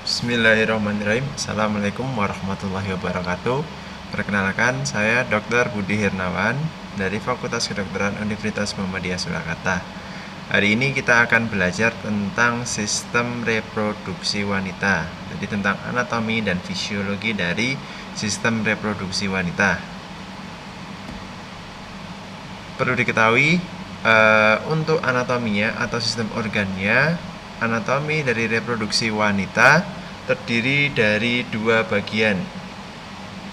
Bismillahirrahmanirrahim. Assalamualaikum warahmatullahi wabarakatuh. Perkenalkan, saya Dr. Budi Hirnawan dari Fakultas Kedokteran Universitas Muhammadiyah Surakarta. Hari ini kita akan belajar tentang sistem reproduksi wanita. Jadi tentang anatomi dan fisiologi dari sistem reproduksi wanita. Perlu diketahui untuk anatominya atau sistem organnya, anatomi dari reproduksi wanita terdiri dari dua bagian,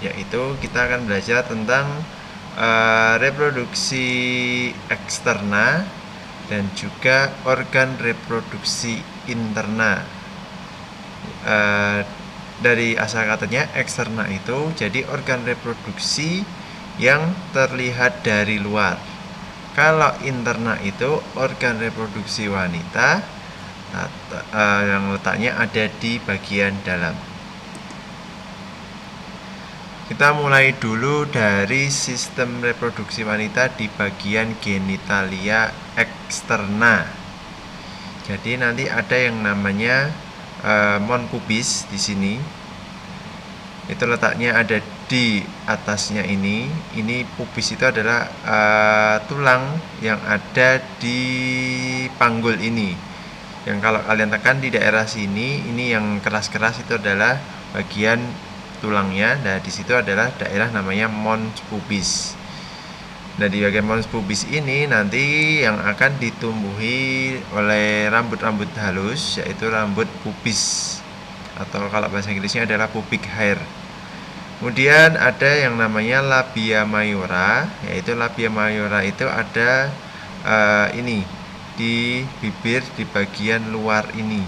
yaitu kita akan belajar tentang reproduksi eksterna dan juga organ reproduksi interna. Dari asal katanya eksterna itu jadi organ reproduksi yang terlihat dari luar. Kalau interna itu organ reproduksi wanita yang letaknya ada di bagian dalam. Kita mulai dulu dari sistem reproduksi wanita di bagian genitalia eksterna. Jadi nanti ada yang namanya mon pubis di sini. Itu letaknya ada di atasnya ini. Ini pubis itu adalah tulang yang ada di panggul ini. Yang kalau kalian tekan di daerah sini, ini yang keras-keras itu adalah bagian tulangnya. Nah, di situ adalah daerah namanya mons pubis. Nah, di bagian mons pubis ini nanti yang akan ditumbuhi oleh rambut-rambut halus, yaitu rambut pubis, atau kalau bahasa Inggrisnya adalah pubic hair. Kemudian ada yang namanya labia mayora, yaitu labia mayora itu ada ini di bibir di bagian luar ini.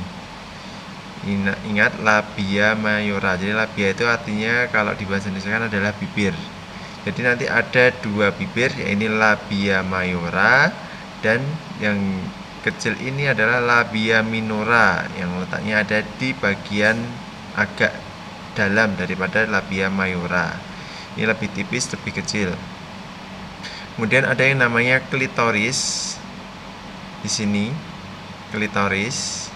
Ingat labia mayora. Jadi labia itu artinya kalau di bahasa Indonesia kan adalah bibir. Jadi nanti ada dua bibir, yaitu labia mayora, dan yang kecil ini adalah labia minora yang letaknya ada di bagian agak dalam daripada labia mayora. Ini lebih tipis, lebih kecil. Kemudian ada yang namanya klitoris di sini, klitoris.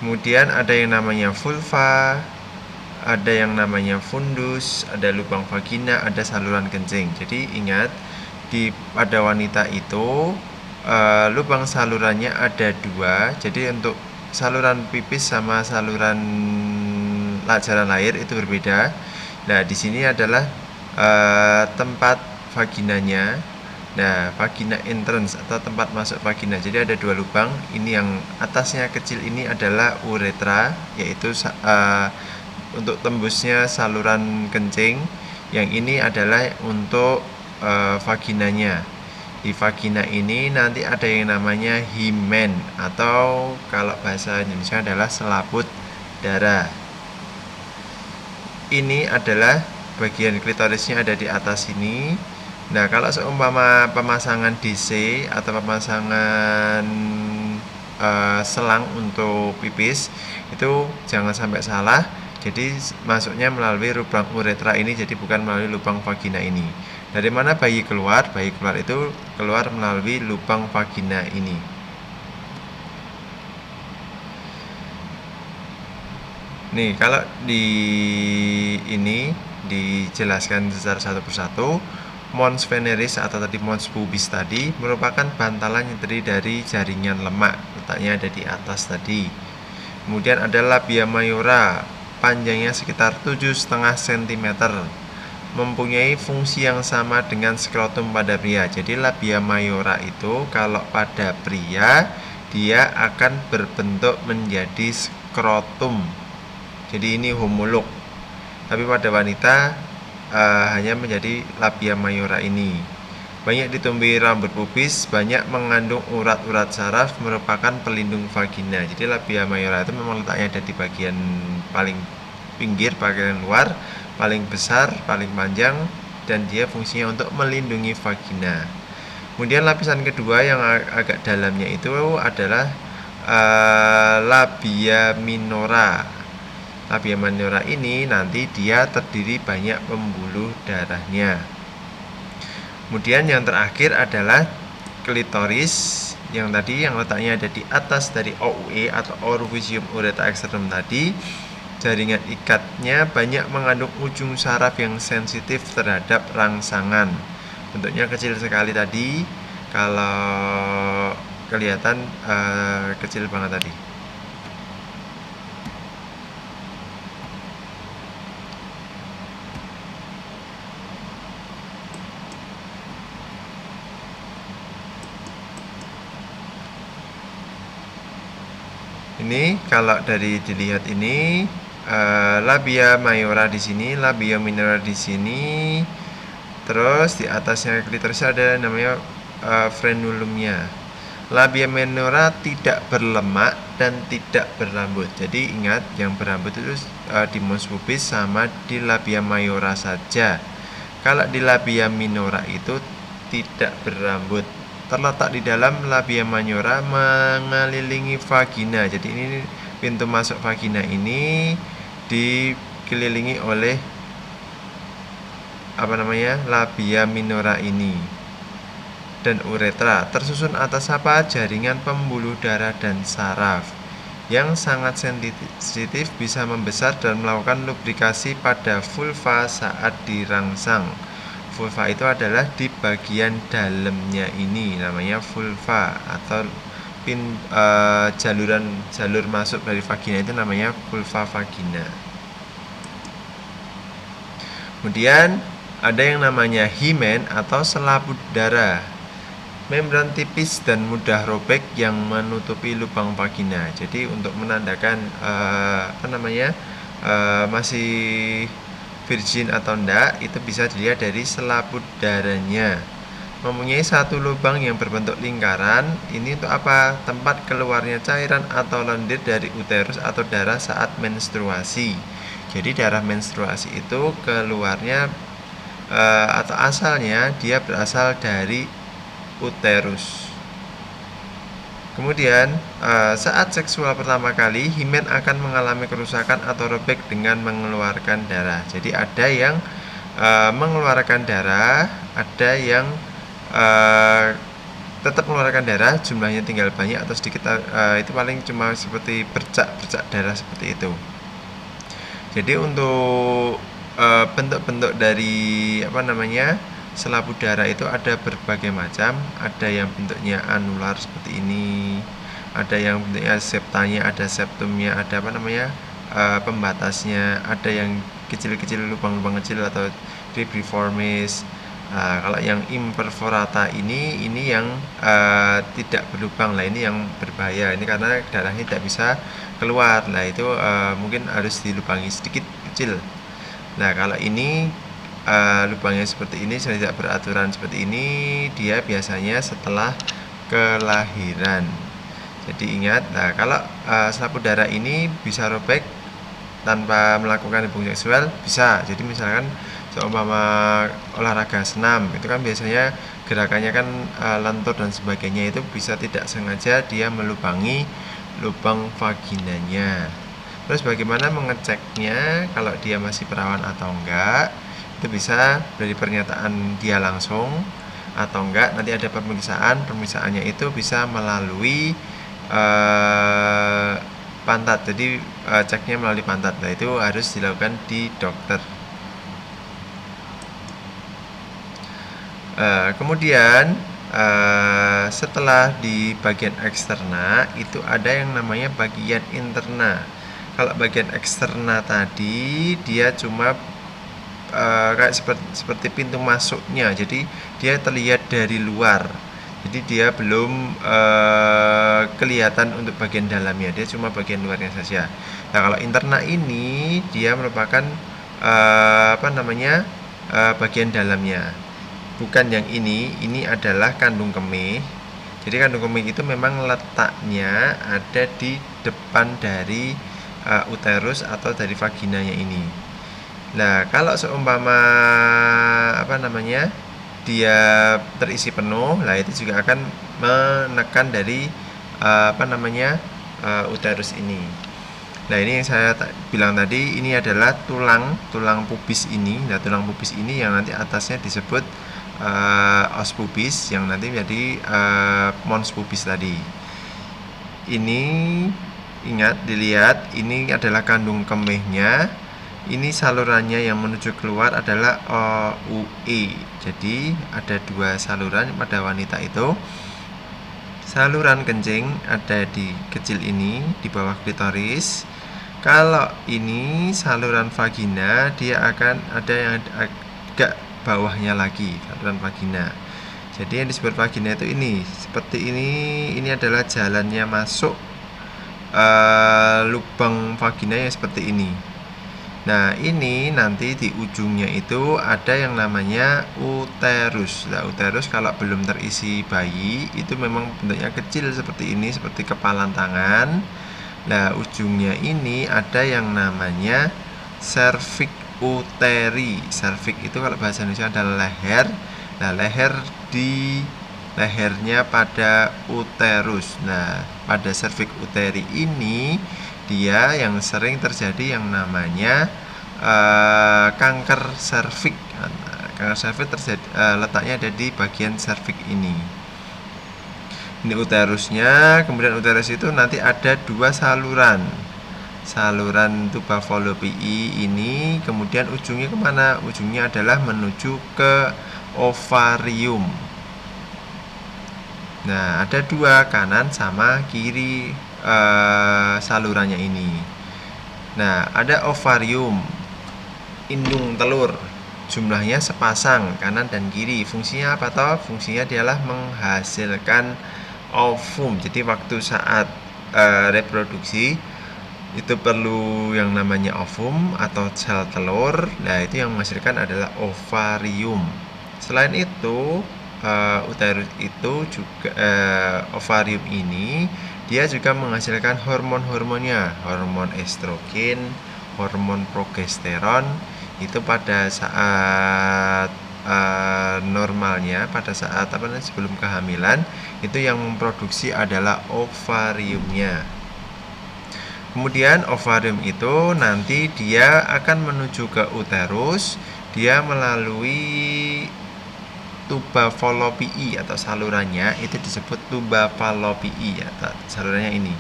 Kemudian ada yang namanya vulva, ada yang namanya fundus, ada lubang vagina, ada saluran kencing. Jadi ingat, pada wanita itu lubang salurannya ada dua. Jadi untuk saluran pipis sama saluran jalan lahir itu berbeda. Nah, di sini adalah tempat vaginanya. Nah, vagina entrance atau tempat masuk vagina. Jadi ada dua lubang. Ini yang atasnya kecil ini adalah uretra, yaitu untuk tembusnya saluran kencing. Yang ini adalah untuk vaginanya. Di vagina ini nanti ada yang namanya himen, atau kalau bahasa Indonesia adalah selaput darah. Ini adalah bagian klitorisnya ada di atas sini. Nah, kalau seumpama pemasangan DC atau pemasangan selang untuk pipis itu jangan sampai salah. Jadi masuknya melalui lubang uretra ini, jadi bukan melalui lubang vagina ini. Dari mana bayi keluar? Bayi keluar itu keluar melalui lubang vagina ini. Nih, kalau di ini dijelaskan secara satu persatu. Mons veneris atau tadi mons pubis tadi merupakan bantalan yang terdiri dari jaringan lemak, letaknya ada di atas tadi. Kemudian ada labia mayora, panjangnya sekitar 7,5 cm, mempunyai fungsi yang sama dengan skrotum pada pria. Jadi labia mayora itu kalau pada pria dia akan berbentuk menjadi skrotum. Jadi ini homolog. Tapi pada wanita hanya menjadi labia mayora ini. Banyak ditumbuhi rambut pubis, banyak mengandung urat-urat saraf, merupakan pelindung vagina. Jadi labia mayora itu memang letaknya ada di bagian paling pinggir, bagian luar, paling besar, paling panjang, dan dia fungsinya untuk melindungi vagina. Kemudian lapisan kedua yang agak dalamnya itu adalah labia minora. Labia minora ini nanti dia terdiri banyak pembuluh darahnya. Kemudian yang terakhir adalah klitoris. yang tadi yang letaknya ada di atas dari OUE atau Orvisium ureta externum tadi, jaringan ikatnya banyak mengandung ujung saraf yang sensitif terhadap rangsangan. Bentuknya kecil sekali tadi, kalau kelihatan kecil banget tadi. Ini kalau dari dilihat ini labia mayora di sini, labia minora di sini, terus di atasnya klitoris ada namanya frenulumnya. Labia minora tidak berlemak dan tidak berambut. Jadi ingat, yang berambut itu di mons pubis sama di labia mayora saja. Kalau di labia minora itu tidak berambut, terletak di dalam labia majora mengelilingi vagina. Jadi ini pintu masuk vagina ini dikelilingi oleh labia minora ini dan uretra. Tersusun atas jaringan pembuluh darah dan saraf yang sangat sensitif, bisa membesar dan melakukan lubrikasi pada vulva saat dirangsang. Vulva itu adalah di bagian dalamnya ini, namanya vulva, atau jalur masuk dari vagina itu namanya vulva vagina. Kemudian ada yang namanya himen atau selaput darah, membran tipis dan mudah robek yang menutupi lubang vagina. Jadi untuk menandakan masih virgin atau enggak, itu bisa dilihat dari selaput darahnya. Mempunyai satu lubang yang berbentuk lingkaran. Ini untuk apa? Tempat keluarnya cairan atau lendir dari uterus atau darah saat menstruasi. Jadi darah menstruasi itu keluarnya atau asalnya dia berasal dari uterus. Kemudian saat seksual pertama kali, himen akan mengalami kerusakan atau robek dengan mengeluarkan darah. Jadi ada yang mengeluarkan darah, ada yang tetap mengeluarkan darah, jumlahnya tinggal banyak atau sedikit, itu paling cuma seperti bercak-bercak darah seperti itu. Jadi untuk bentuk-bentuk dari selaput darah itu ada berbagai macam. Ada yang bentuknya anular seperti ini, ada yang bentuknya septanya, ada septumnya, ada pembatasnya, ada yang kecil-kecil, lubang-lubang kecil atau cribriformis. Kalau yang imperforata ini yang tidak berlubang lah, ini yang berbahaya. Ini karena darahnya tidak bisa keluar. Nah itu mungkin harus dilubangi sedikit kecil. Nah kalau ini lubangnya seperti ini, tidak beraturan seperti ini, dia biasanya setelah kelahiran. Jadi ingat, nah kalau selaput darah ini bisa robek tanpa melakukan hubungan seksual, bisa. Jadi misalkan seumpama olahraga senam, itu kan biasanya gerakannya kan lentur dan sebagainya, itu bisa tidak sengaja dia melubangi lubang vaginanya. Terus bagaimana mengeceknya kalau dia masih perawan atau enggak? Itu bisa dari pernyataan dia langsung atau enggak, nanti ada pemeriksaannya itu bisa melalui pantat. Jadi ceknya melalui pantat. Nah itu harus dilakukan di dokter. Kemudian setelah di bagian eksterna itu ada yang namanya bagian interna. Kalau bagian eksterna tadi dia cuma kayak seperti pintu masuknya, jadi dia terlihat dari luar, jadi dia belum kelihatan untuk bagian dalamnya, dia cuma bagian luarnya saja. Nah kalau interna ini dia merupakan bagian dalamnya, bukan yang ini adalah kandung kemih. Jadi kandung kemih itu memang letaknya ada di depan dari uterus atau dari vaginanya ini. Nah, kalau seumpama dia terisi penuh, lah itu juga akan menekan dari uterus ini. Nah, ini yang saya bilang tadi, ini adalah tulang pubis ini. Nah, tulang pubis ini yang nanti atasnya disebut os pubis yang nanti menjadi mons pubis tadi. Ini ingat, dilihat, ini adalah kandung kemihnya. Ini salurannya yang menuju keluar adalah OUE. Jadi ada dua saluran pada wanita itu. Saluran kencing ada di kecil ini, di bawah klitoris. Kalau ini saluran vagina, dia akan ada yang agak bawahnya lagi, saluran vagina. Jadi yang disebut vagina itu ini, seperti ini adalah jalannya masuk lubang vagina yang seperti ini. Nah, ini nanti di ujungnya itu ada yang namanya uterus. Nah, uterus kalau belum terisi bayi itu memang bentuknya kecil seperti ini, seperti kepalan tangan. Nah, ujungnya ini ada yang namanya cervix uteri. Cervix itu kalau bahasa Indonesia adalah leher. Nah, leher di lehernya pada uterus. Nah, pada cervix uteri ini dia yang sering terjadi yang namanya kanker serviks. Kanker serviks terjadi letaknya ada di bagian serviks ini. Ini uterusnya. Kemudian uterus itu nanti ada dua saluran. Saluran tuba fallopiae ini, kemudian ujungnya kemana? Ujungnya adalah menuju ke ovarium. Nah, ada dua, kanan sama kiri salurannya ini. Nah, ada ovarium, indung telur, jumlahnya sepasang kanan dan kiri. Fungsinya apa toh? Fungsinya adalah menghasilkan ovum. Jadi waktu saat reproduksi itu perlu yang namanya ovum atau sel telur. Nah, itu yang menghasilkan adalah ovarium. Selain itu uterus itu juga ovarium ini dia juga menghasilkan hormon-hormonnya, hormon estrogen, hormon progesteron. Itu pada saat normalnya, pada saat sebelum kehamilan, itu yang memproduksi adalah ovariumnya. Kemudian ovarium itu nanti dia akan menuju ke uterus, dia melalui tuba fallopiae atau salurannya itu disebut tuba fallopiae atau salurannya ini.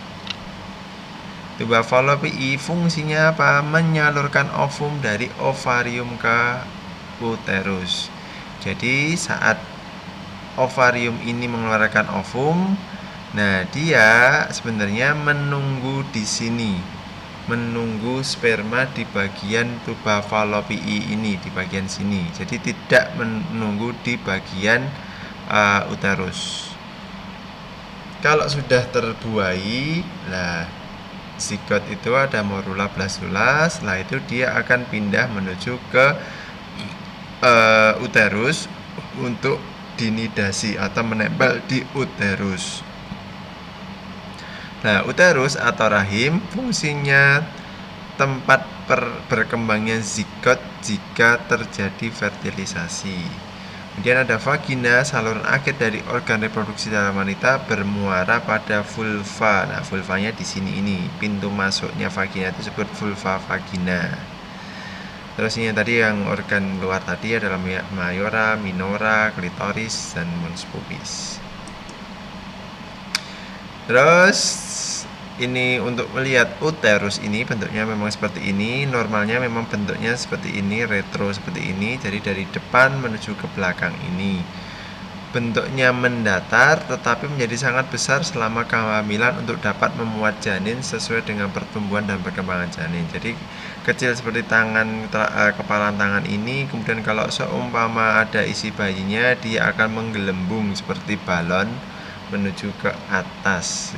Tuba fallopiae fungsinya apa? Menyalurkan ovum dari ovarium ke uterus. Jadi saat ovarium ini mengeluarkan ovum, nah dia sebenarnya menunggu di sini, menunggu sperma di bagian tuba fallopiae ini, di bagian sini. Jadi tidak menunggu di bagian uterus. Kalau sudah terbuai, nah zigot itu ada morula blastula. Setelah itu dia akan pindah menuju ke uterus untuk dinidasi atau menempel di uterus. Nah, uterus atau rahim fungsinya tempat berkembangnya zigot jika terjadi fertilisasi. Kemudian ada vagina, saluran akhir dari organ reproduksi dalam wanita bermuara pada vulva. Nah, vulvanya di sini ini, pintu masuknya vagina itu disebut vulva vagina. Terus ini tadi yang organ luar tadi adalah mayora, minora, klitoris, dan mons pubis. Terus ini untuk melihat uterus ini bentuknya memang seperti ini. Normalnya memang bentuknya seperti ini, retro seperti ini. Jadi dari depan menuju ke belakang ini. Bentuknya mendatar tetapi menjadi sangat besar selama kehamilan untuk dapat memuat janin sesuai dengan pertumbuhan dan perkembangan janin. Jadi kecil seperti tangan, kepalan tangan ini. Kemudian kalau seumpama ada isi bayinya, dia akan menggelembung seperti balon menuju ke atas.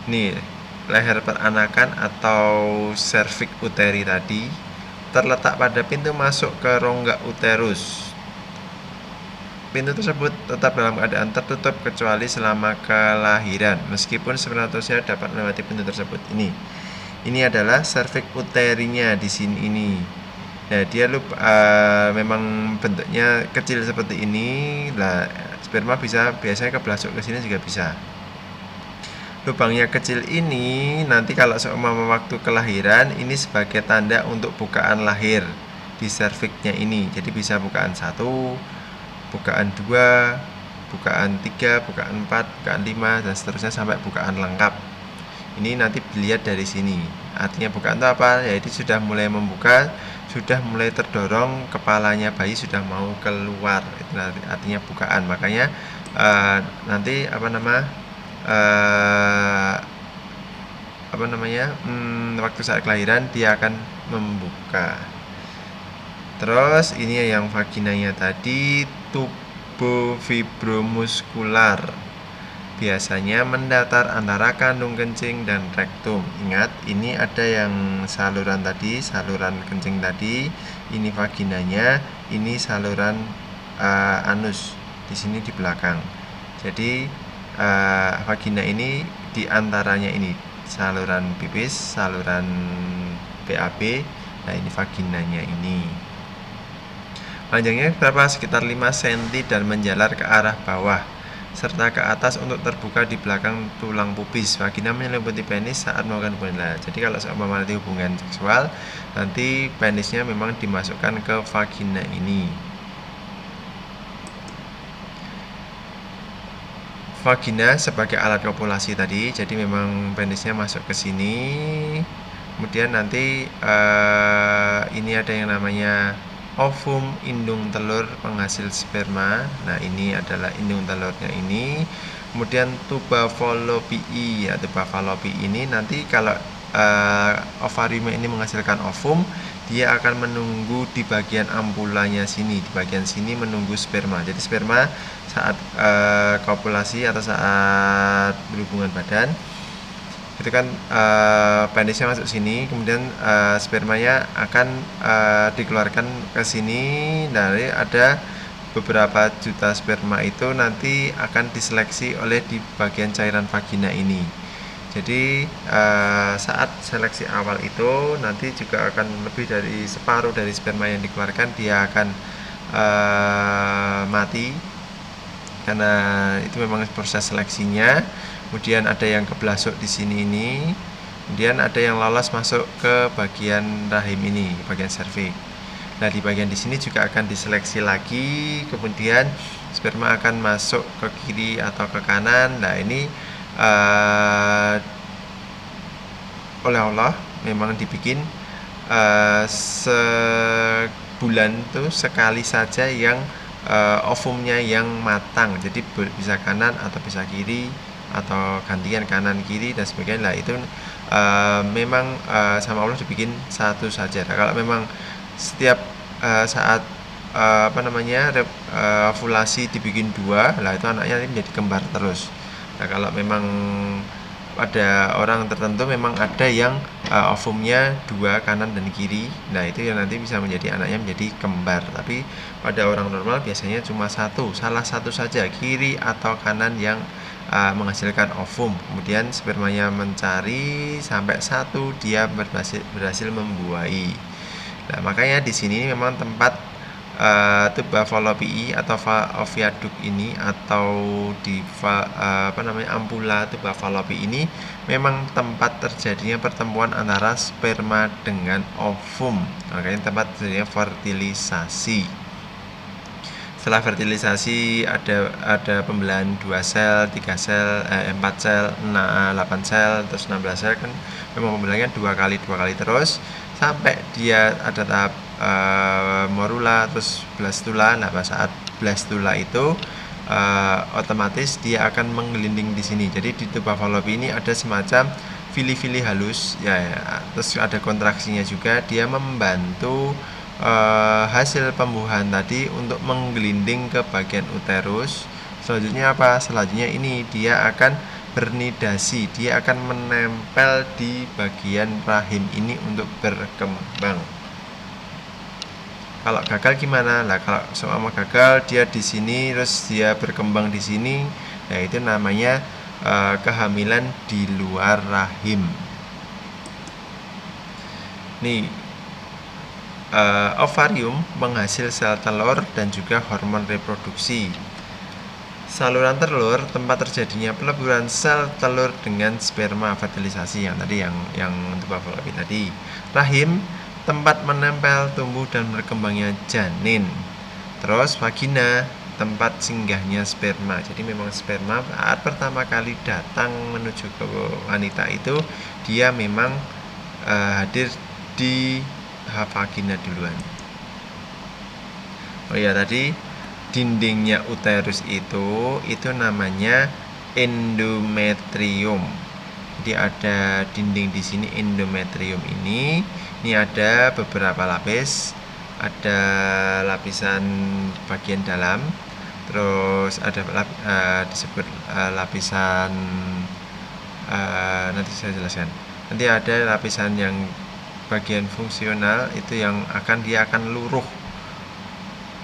Nih, leher peranakan atau cervix uteri tadi terletak pada pintu masuk ke rongga uterus. Pintu tersebut tetap dalam keadaan tertutup kecuali selama kelahiran, meskipun spermatozoa dapat melewati pintu tersebut. Ini adalah cervix uterinya di sini ini. Nah, dia memang bentuknya kecil seperti ini. Lah, sperma biasanya kebelasuk ke sini juga bisa. Lubangnya kecil ini nanti kalau seumpama waktu kelahiran ini sebagai tanda untuk bukaan lahir. di cervixnya ini. Jadi bisa bukaan 1, bukaan 2, bukaan 3, bukaan 4, bukaan 5 dan seterusnya sampai bukaan lengkap. Ini nanti dilihat dari sini. Artinya bukaan itu apa? Yaitu sudah mulai membuka, sudah mulai terdorong, kepalanya bayi sudah mau keluar. Itu artinya bukaan. Makanya nanti waktu saat kelahiran dia akan membuka. Terus ini yang vaginanya tadi, tubofibromuskular. Biasanya mendatar antara kandung kencing dan rektum. Ingat, ini ada yang saluran tadi, saluran kencing tadi, ini vaginanya, ini saluran anus di sini di belakang. Jadi vagina ini di antaranya ini saluran pipis, saluran BAB. Nah, ini vaginanya ini. Panjangnya berapa? Sekitar 5 cm dan menjalar ke arah bawah serta ke atas untuk terbuka di belakang tulang pubis. Vagina menyelimuti penis saat melakukan hubungan. Jadi kalau seumpama nanti hubungan seksual, nanti penisnya memang dimasukkan ke vagina ini. Vagina sebagai alat kopulasi tadi, jadi memang penisnya masuk ke sini. Kemudian nanti ini ada yang namanya ovum, indung telur penghasil sperma. Nah, ini adalah indung telurnya ini. Kemudian tuba fallopiae, ya, tuba fallopiae ini nanti kalau ovarium ini menghasilkan ovum, dia akan menunggu di bagian ampulanya sini, di bagian sini menunggu sperma. Jadi sperma saat kopulasi atau saat berhubungan badan itu kan penisnya masuk sini, kemudian spermanya akan dikeluarkan ke sini. Dari ada beberapa juta sperma itu nanti akan diseleksi oleh di bagian cairan vagina ini. Jadi saat seleksi awal itu nanti juga akan lebih dari separuh dari sperma yang dikeluarkan dia akan mati karena itu memang proses seleksinya. Kemudian ada yang keblasuk di sini ini, kemudian ada yang lolos masuk ke bagian rahim ini, bagian serviks. Nah, di bagian di sini juga akan diseleksi lagi, kemudian sperma akan masuk ke kiri atau ke kanan. Nah, ini oleh Allah memang dibikin sebulan tuh sekali saja yang ovumnya yang matang. Jadi bisa kanan atau bisa kiri, atau gantian kanan kiri dan sebagainya. Lah itu memang sama Allah dibikin satu saja. Nah, kalau memang setiap saat ovulasi dibikin 2, lah itu anaknya menjadi kembar terus. Nah, kalau memang pada orang tertentu memang ada yang ovumnya 2 kanan dan kiri, nah itu yang nanti bisa menjadi anaknya menjadi kembar. Tapi pada orang normal biasanya cuma salah satu saja, kiri atau kanan yang menghasilkan ovum. Kemudian spermanya mencari sampai 1 dia berhasil membuahi. Nah, makanya di sini memang tempat tuba fallopiae atau oviaduct ini atau di ampula tuba fallopiae ini memang tempat terjadinya pertemuan antara sperma dengan ovum. Makanya tempat terjadinya fertilisasi. Setelah fertilisasi ada pembelahan 2 sel, 3 sel, 4 sel, 8 sel, terus 16 sel, kan memang pembelahannya 2 kali terus sampai dia ada tahap morula, terus blastula. Nah, pada saat blastula itu otomatis dia akan menggelinding di sini. Jadi di tuba fallopiae ini ada semacam fili-fili halus ya, terus ada kontraksinya juga, dia membantu hasil pembuahan tadi untuk menggelinding ke bagian uterus. Selanjutnya apa? Selanjutnya ini dia akan bernidasi, dia akan menempel di bagian rahim ini untuk berkembang. Kalau gagal gimana? Lah, kalau seumpama gagal dia di sini terus dia berkembang di sini, nah itu namanya kehamilan di luar rahim. Nih, ovarium menghasil sel telur dan juga hormon reproduksi. Saluran telur tempat terjadinya peleburan sel telur dengan sperma, fertilisasi yang tadi yang tuba fallopiae tadi. Rahim tempat menempel, tumbuh dan berkembangnya janin. Terus vagina, tempat singgahnya sperma. Jadi memang sperma saat pertama kali datang menuju ke wanita itu dia memang hadir di vagina duluan. Oh ya, tadi dindingnya uterus itu namanya endometrium. Jadi ada dinding di sini endometrium ini. Ini ada beberapa lapis. Ada lapisan bagian dalam, terus ada disebut lapisan nanti saya jelaskan. Nanti ada lapisan yang bagian fungsional itu yang dia akan luruh.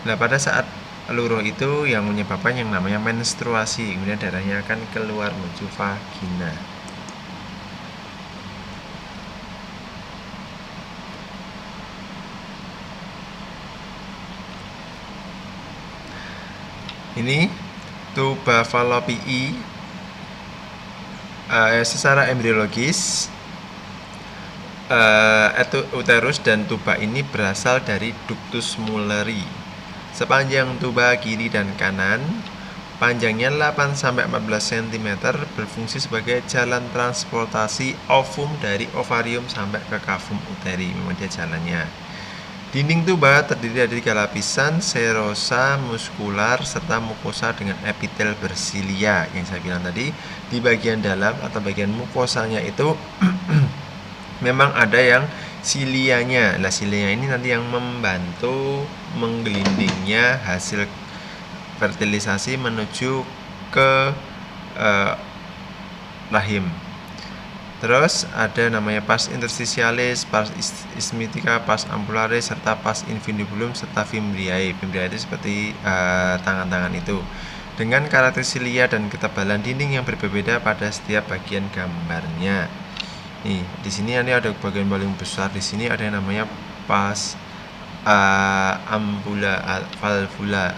Nah, pada saat luruh itu yang menyebabkan yang namanya menstruasi, kemudian darahnya akan keluar menuju vagina. Ini tuba fallopiae secara embriologis uterus dan tuba ini berasal dari ductus Mulleri. Sepanjang tuba kiri dan kanan, panjangnya 8-14 cm, berfungsi sebagai jalan transportasi ovum dari ovarium sampai ke kavum uteri. Memang dia jalannya. Dinding tuba terdiri dari 3 lapisan, serosa, muskular, serta mukosa dengan epitel bersilia. Yang saya bilang tadi, di bagian dalam atau bagian mukosanya itu memang ada yang silianya. Nah, silianya ini nanti yang membantu menggelindingnya hasil fertilisasi menuju ke rahim. Terus ada namanya pars interstitialis, pars isthmica, pars ambularis, serta pars infundibulum, serta fimbriae. Fimbriae itu seperti tangan-tangan itu, dengan karakteristik silia dan ketebalan dinding yang berbeda pada setiap bagian gambarnya. Nih, di sini ada bagian paling besar. Di sini ada yang namanya pars valvula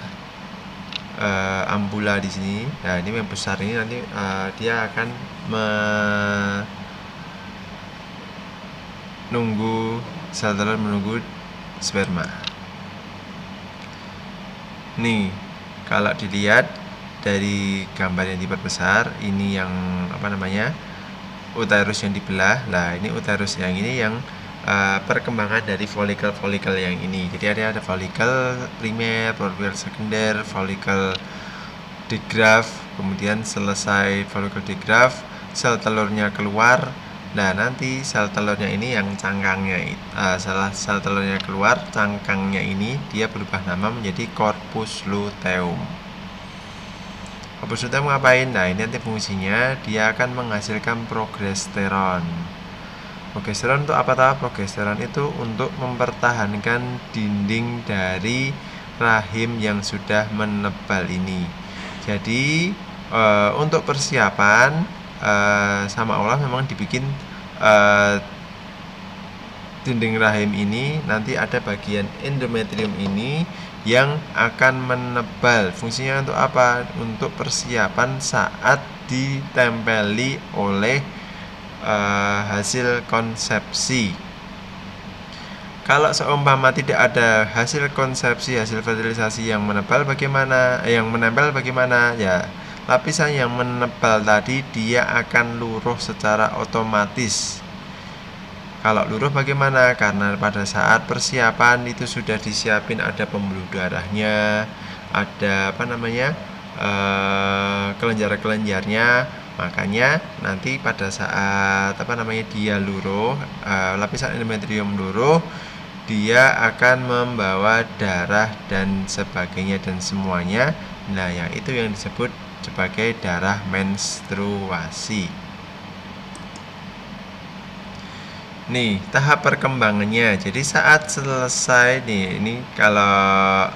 ambula di sini. Nah, ini yang besar ini nanti dia akan menunggu sel telur menunggu sperma. Nih, kalau dilihat dari gambar yang diperbesar, ini yang uterus yang dibelah. Nah, ini uterus yang ini yang perkembangan dari folikel-folikel yang ini. Jadi ada folikel primer, folikel sekunder, folikel digraf. Kemudian selesai folikel digraf, sel telurnya keluar. Nah, nanti sel telurnya ini yang cangkangnya, setelah sel telurnya keluar, cangkangnya ini dia berubah nama menjadi corpus luteum. Corpus luteum ngapain? Nah, ini nanti fungsinya dia akan menghasilkan progesteron. Progesteron untuk apa tahu? Progesteron itu untuk mempertahankan dinding dari rahim yang sudah menebal ini. Jadi untuk persiapan sama Allah memang dibikin dinding rahim ini, nanti ada bagian endometrium ini yang akan menebal. Fungsinya untuk apa? Untuk persiapan saat ditempeli oleh hasil konsepsi. Kalau seumpama tidak ada hasil konsepsi, hasil fertilisasi yang menebal bagaimana? Yang menempel bagaimana? Ya, lapisan yang menebal tadi dia akan luruh secara otomatis. Kalau luruh bagaimana? Karena pada saat persiapan itu sudah disiapin, ada pembuluh darahnya, ada kelenjar-kelenjarnya. Makanya nanti pada saat dia luruh, lapisan endometrium luruh, dia akan membawa darah dan sebagainya dan semuanya. Nah, yang itu yang disebut sebagai darah menstruasi. Nih, tahap perkembangannya. Jadi saat selesai nih, ini kalau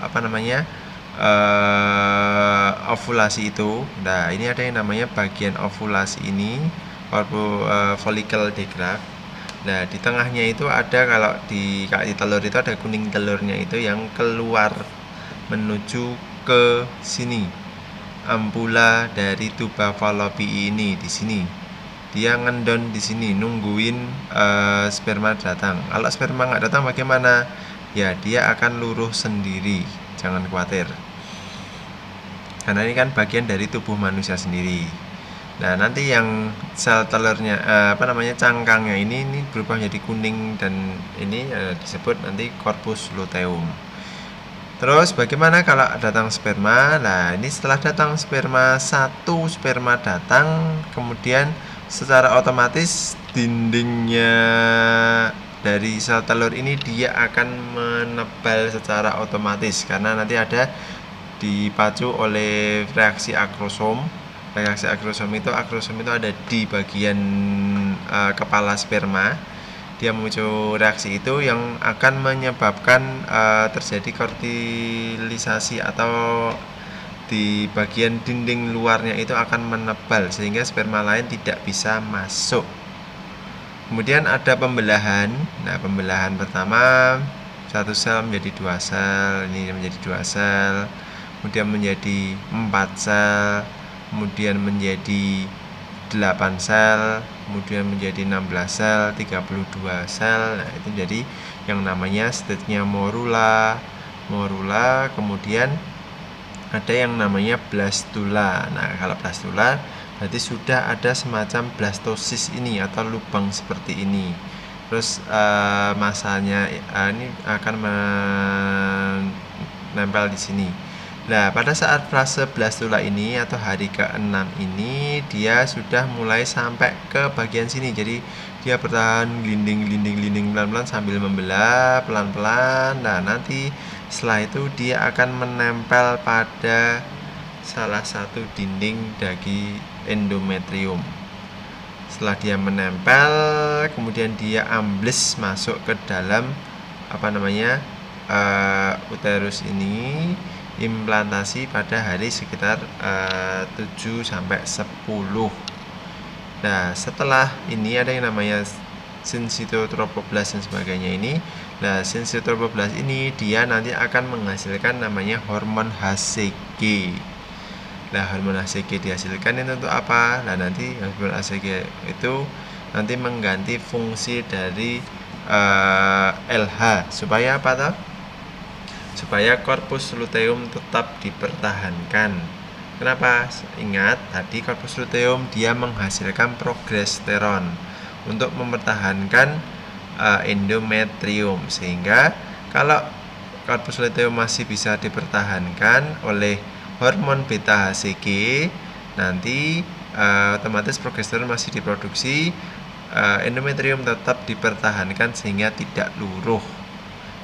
ovulasi itu. Nah, ini ada yang namanya bagian ovulasi ini, follicle digraph. Nah, di tengahnya itu ada, kalau di telur itu ada kuning telurnya itu yang keluar menuju ke sini. Ampula dari tuba fallopiae ini di sini. dia ngendon di sini nungguin sperma datang. Kalau sperma nggak datang bagaimana? Ya dia akan luruh sendiri, jangan khawatir. Karena ini kan bagian dari tubuh manusia sendiri. Nah nanti yang sel telurnya cangkangnya ini berubah menjadi kuning dan ini disebut nanti corpus luteum. Terus bagaimana kalau datang sperma? Nah ini setelah datang sperma, satu sperma datang, kemudian secara otomatis dindingnya dari sel telur ini dia akan menebal secara otomatis karena nanti ada dipacu oleh reaksi akrosom. Reaksi akrosom itu ada di bagian kepala sperma. Dia memicu reaksi itu yang akan menyebabkan terjadi kortilisasi atau di bagian dinding luarnya itu akan menebal sehingga sperma lain tidak bisa masuk. Kemudian ada pembelahan. Nah, pembelahan pertama satu sel menjadi 2 sel, ini menjadi 2 sel, kemudian menjadi 4 sel, kemudian menjadi 8 sel, kemudian menjadi 16 sel, 32 sel. Nah, itu jadi yang namanya stage-nya morula, kemudian ada yang namanya blastula. Nah, kalau blastula berarti sudah ada semacam blastosis ini atau lubang seperti ini. Terus masanya ini akan menempel di sini. Nah, pada saat fase blastula ini atau hari ke-6 ini dia sudah mulai sampai ke bagian sini. Jadi dia bertahan glinding pelan-pelan sambil membelah pelan-pelan. Nah, nanti setelah itu dia akan menempel pada salah satu dinding dari endometrium. Setelah dia menempel, kemudian dia ambles masuk ke dalam uterus ini, implantasi pada hari sekitar 7 sampai 10. Nah, setelah ini ada yang namanya sincitotrophoblast dan sebagainya ini. Nah, sincitotrophoblast ini dia nanti akan menghasilkan namanya hormon HCG. Nah, hormon HCG dihasilkan itu untuk apa? Nah, nanti hormon HCG itu nanti mengganti fungsi dari LH supaya apa toh? Supaya corpus luteum tetap dipertahankan. Kenapa? Ingat tadi corpus luteum dia menghasilkan progesteron untuk mempertahankan endometrium, sehingga kalau corpus luteum masih bisa dipertahankan oleh hormon beta HCG, nanti otomatis progesteron masih diproduksi, endometrium tetap dipertahankan sehingga tidak luruh.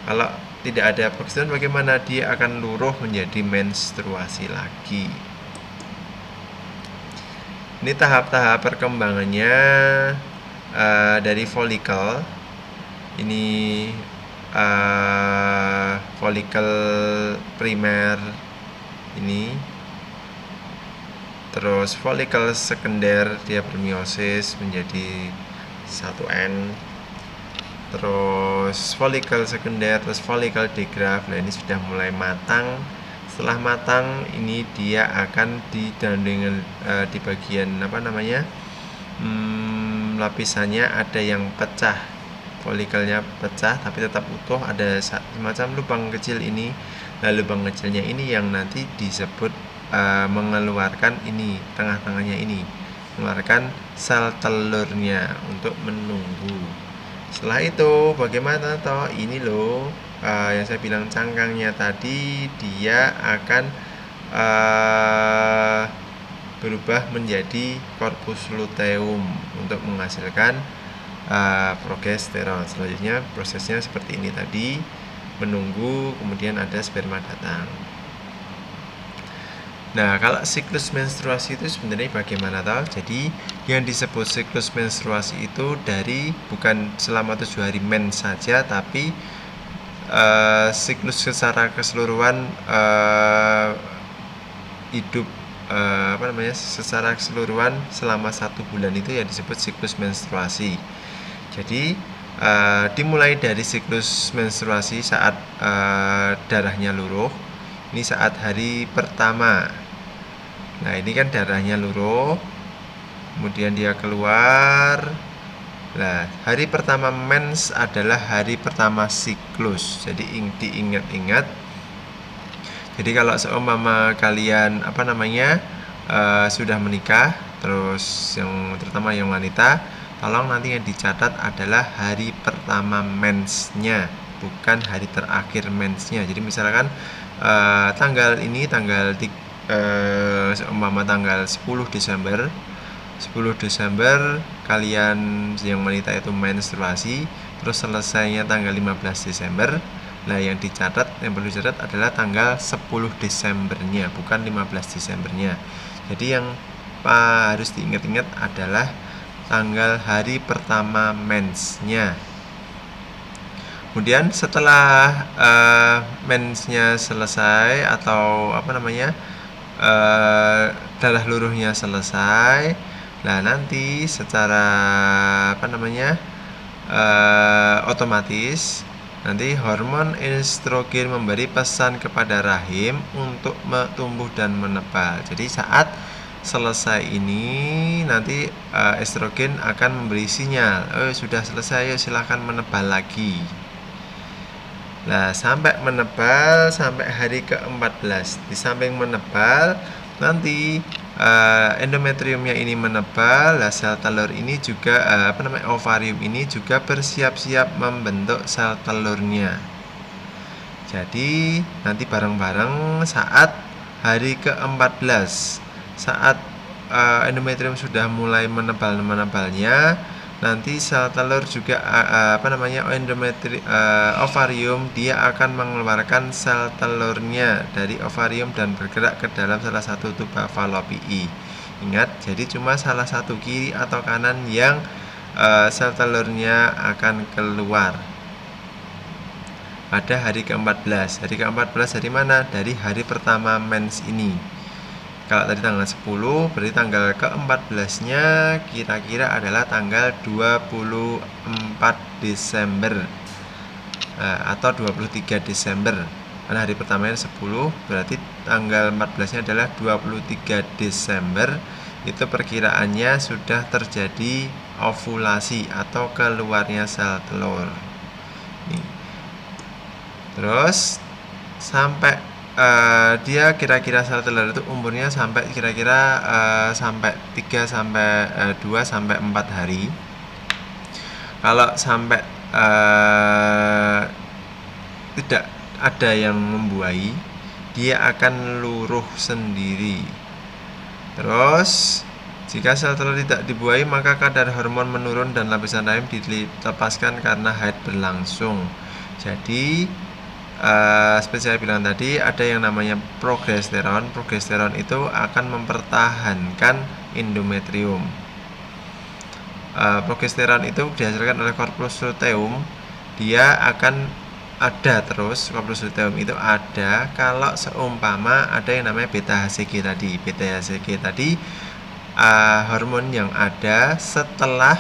Kalau tidak ada progesteron bagaimana? Dia akan luruh menjadi menstruasi lagi. Ini tahap-tahap perkembangannya dari folikel. Ini folikel primer ini, terus folikel sekunder dia bermeiosis menjadi 1N, terus folikel sekunder, terus folikel digraft. Nah, ini sudah mulai matang. Setelah matang ini dia akan didanding di bagian lapisannya ada yang pecah, folikelnya pecah tapi tetap utuh, ada semacam lubang kecil ini. Nah, lubang kecilnya ini yang nanti disebut mengeluarkan ini, tengah-tengahnya ini mengeluarkan sel telurnya untuk menunggu. Setelah itu bagaimana toh? Ini loh yang saya bilang cangkangnya tadi dia akan berubah menjadi corpus luteum untuk menghasilkan progesteron. Selanjutnya prosesnya seperti ini tadi, menunggu kemudian ada sperma datang. Nah, kalau siklus menstruasi itu sebenarnya bagaimana toh? Jadi yang disebut siklus menstruasi itu dari bukan selama 7 hari mens saja, tapi siklus secara keseluruhan hidup secara keseluruhan selama 1 bulan itu yang disebut siklus menstruasi. Jadi dimulai dari siklus menstruasi saat darahnya luruh. Ini saat hari pertama. Nah, ini kan darahnya luruh. kemudian dia keluar. Nah, hari pertama mens adalah hari pertama siklus. Jadi diingat-ingat. Jadi kalau seumpama kalian sudah menikah, terus yang terutama yang wanita, tolong nanti yang dicatat adalah hari pertama mensnya, bukan hari terakhir mensnya. Jadi misalkan tanggal seumpama tanggal 10 Desember kalian yang wanita itu menstruasi, terus selesainya tanggal 15 Desember. Nah, yang perlu dicatat adalah tanggal 10 Desembernya, bukan 15 Desembernya. Jadi yang harus diingat-ingat adalah tanggal hari pertama mensnya. Kemudian setelah mensnya selesai atau darah luruhnya selesai, nah nanti secara otomatis nanti hormon estrogen memberi pesan kepada rahim untuk tumbuh dan menebal. Jadi saat selesai ini nanti estrogen akan memberi sinyal, sudah selesai, yuk silahkan menebal lagi. Nah, sampai menebal sampai hari ke-14. Di samping menebal, nanti endometriumnya ini menebal, sel telur ini juga ovarium ini juga bersiap-siap membentuk sel telurnya. Jadi nanti bareng-bareng saat hari ke-14, saat endometrium sudah mulai menebalnya, nanti sel telur juga ovarium dia akan mengeluarkan sel telurnya dari ovarium dan bergerak ke dalam salah satu tuba falopii. Ingat, jadi cuma salah satu, kiri atau kanan, yang sel telurnya akan keluar pada hari ke-14. Hari ke-14 dari mana? Dari hari pertama mens ini. Kalau tadi tanggal 10, berarti tanggal ke-14-nya kira-kira adalah tanggal 24 Desember atau 23 Desember. Karena hari pertamanya 10, berarti tanggal 14-nya adalah 23 Desember. Itu perkiraannya sudah terjadi ovulasi atau keluarnya sel telur. Nih. Terus sampai dia kira-kira sel telur itu umurnya sampai kira-kira sampai 3 sampai 2 sampai 4 hari. Kalau sampai tidak ada yang membuahi, dia akan luruh sendiri. Terus jika sel telur tidak dibuahi, maka kadar hormon menurun dan lapisan rahim dilepaskan karena haid berlangsung. Jadi seperti saya bilang tadi, ada yang namanya progesteron. Progesteron itu akan mempertahankan endometrium. Progesteron itu dihasilkan oleh corpus luteum. Dia akan ada terus, corpus luteum itu ada kalau seumpama ada yang namanya beta HCG tadi. Beta HCG tadi hormon yang ada setelah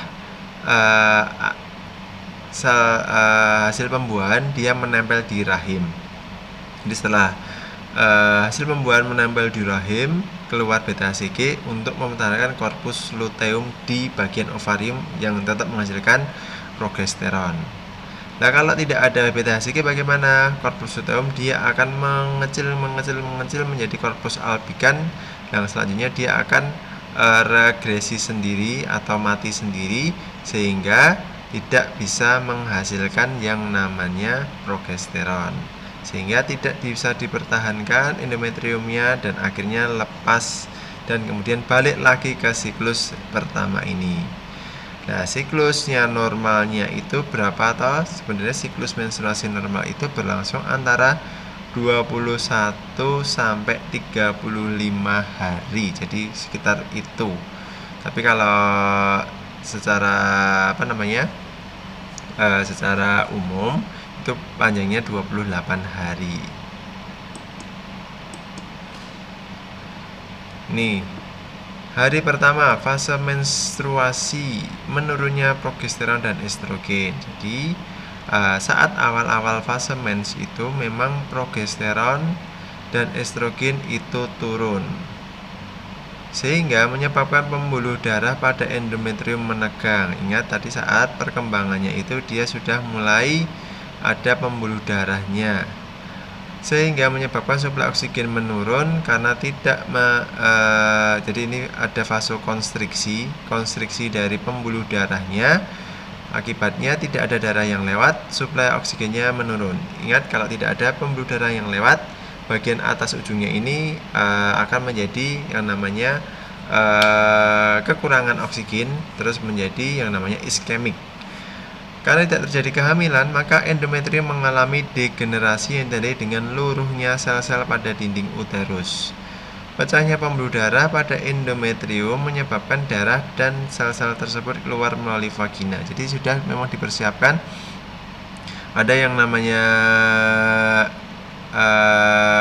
hasil pembuahan dia menempel di rahim. Jadi setelah hasil pembuahan menempel di rahim, keluar beta HCG untuk mempertahankan korpus luteum di bagian ovarium yang tetap menghasilkan progesteron. Nah, kalau tidak ada beta HCG bagaimana? Korpus luteum dia akan mengecil menjadi korpus albikan, yang selanjutnya dia akan regresi sendiri atau mati sendiri, sehingga tidak bisa menghasilkan yang namanya progesteron, sehingga tidak bisa dipertahankan endometriumnya dan akhirnya lepas dan kemudian balik lagi ke siklus pertama ini. Nah, siklusnya normalnya itu berapa toh? Sebenarnya siklus menstruasi normal itu berlangsung antara 21 sampai 35 hari. Jadi sekitar itu. Tapi kalau secara secara umum itu panjangnya 28 hari. Nih, hari pertama fase menstruasi, menurunnya progesteron dan estrogen. Jadi saat awal-awal fase mens itu memang progesteron dan estrogen itu turun. sehingga menyebabkan pembuluh darah pada endometrium menegang. Ingat tadi saat perkembangannya itu dia sudah mulai ada pembuluh darahnya, sehingga menyebabkan suplai oksigen menurun karena jadi ini ada vasokonstriksi, konstriksi dari pembuluh darahnya. Akibatnya tidak ada darah yang lewat, suplai oksigennya menurun. Ingat, kalau tidak ada pembuluh darah yang lewat, bagian atas ujungnya ini akan menjadi yang namanya kekurangan oksigen, terus menjadi yang namanya iskemik. Karena tidak terjadi kehamilan, maka endometrium mengalami degenerasi yang ditandai dengan luruhnya sel-sel pada dinding uterus. Pecahnya pembuluh darah pada endometrium menyebabkan darah dan sel-sel tersebut keluar melalui vagina. Jadi sudah memang dipersiapkan. Ada yang namanya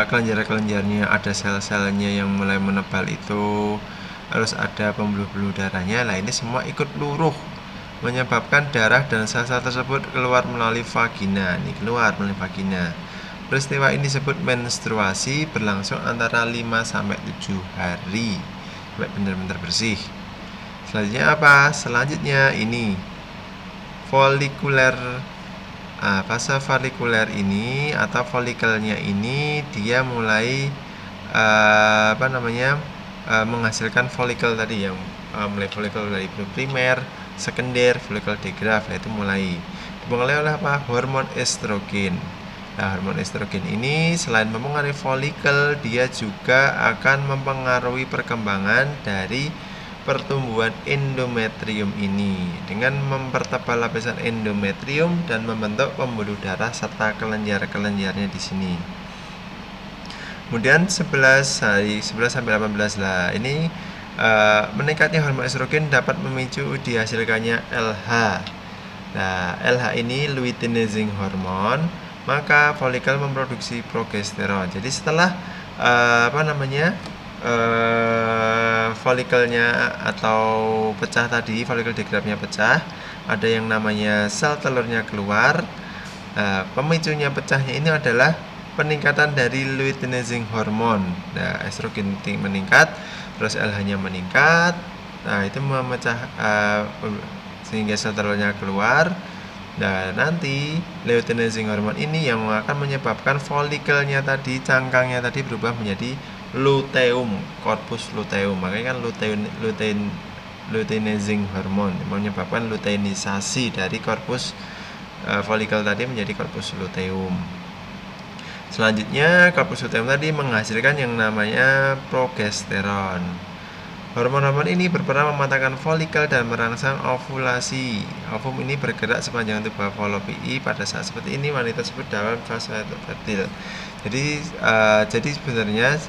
kelenjar-kelenjarnya, ada sel-selnya yang mulai menebal itu, harus ada pembuluh-pembuluh darahnya. Nah, ini semua ikut luruh menyebabkan darah dan sel-sel tersebut keluar melalui vagina. Ini keluar melalui vagina. Peristiwa ini disebut menstruasi, berlangsung antara 5-7 hari sampai benar-benar bersih. Selanjutnya apa? Selanjutnya ini folikuler. Fase folikuler ini atau folikelnya ini dia mulai menghasilkan folikel tadi yang mulai folikel dari primer, sekunder, folikel digraf. Itu mulai dipengaruhi oleh apa? Hormon estrogen. Nah, hormon estrogen ini selain mempengaruhi folikel, dia juga akan mempengaruhi perkembangan dari pertumbuhan endometrium ini dengan mempertebal lapisan endometrium dan membentuk pembuluh darah serta kelenjar-kelenjarnya di sini. Kemudian 11 sampai 18 lah. Ini meningkatnya hormon estrogen dapat memicu dihasilkannya LH. Nah, LH ini luteinizing hormone, maka folikel memproduksi progesteron. Jadi setelah folikelnya atau pecah tadi, folikel digrafnya pecah, ada yang namanya sel telurnya keluar. Pemicunya pecahnya ini adalah peningkatan dari luteinizing hormone. Nah, estrogen meningkat, terus LH-nya meningkat. Nah, itu memecah sehingga sel telurnya keluar. Nah, nanti luteinizing hormone ini yang akan menyebabkan folikelnya tadi, cangkangnya tadi berubah menjadi luteum, corpus luteum. Makanya kan luteinizing hormone menyebabkan luteinisasi dari korpus folikel tadi menjadi corpus luteum. Selanjutnya, corpus luteum tadi menghasilkan yang namanya progesteron. Hormon-hormon ini berperan mematangkan folikel dan merangsang ovulasi. Ovum ini bergerak sepanjang tubuh fallopian. Pada saat seperti ini, wanita tersebut dalam fase fertil. Jadi sebenarnya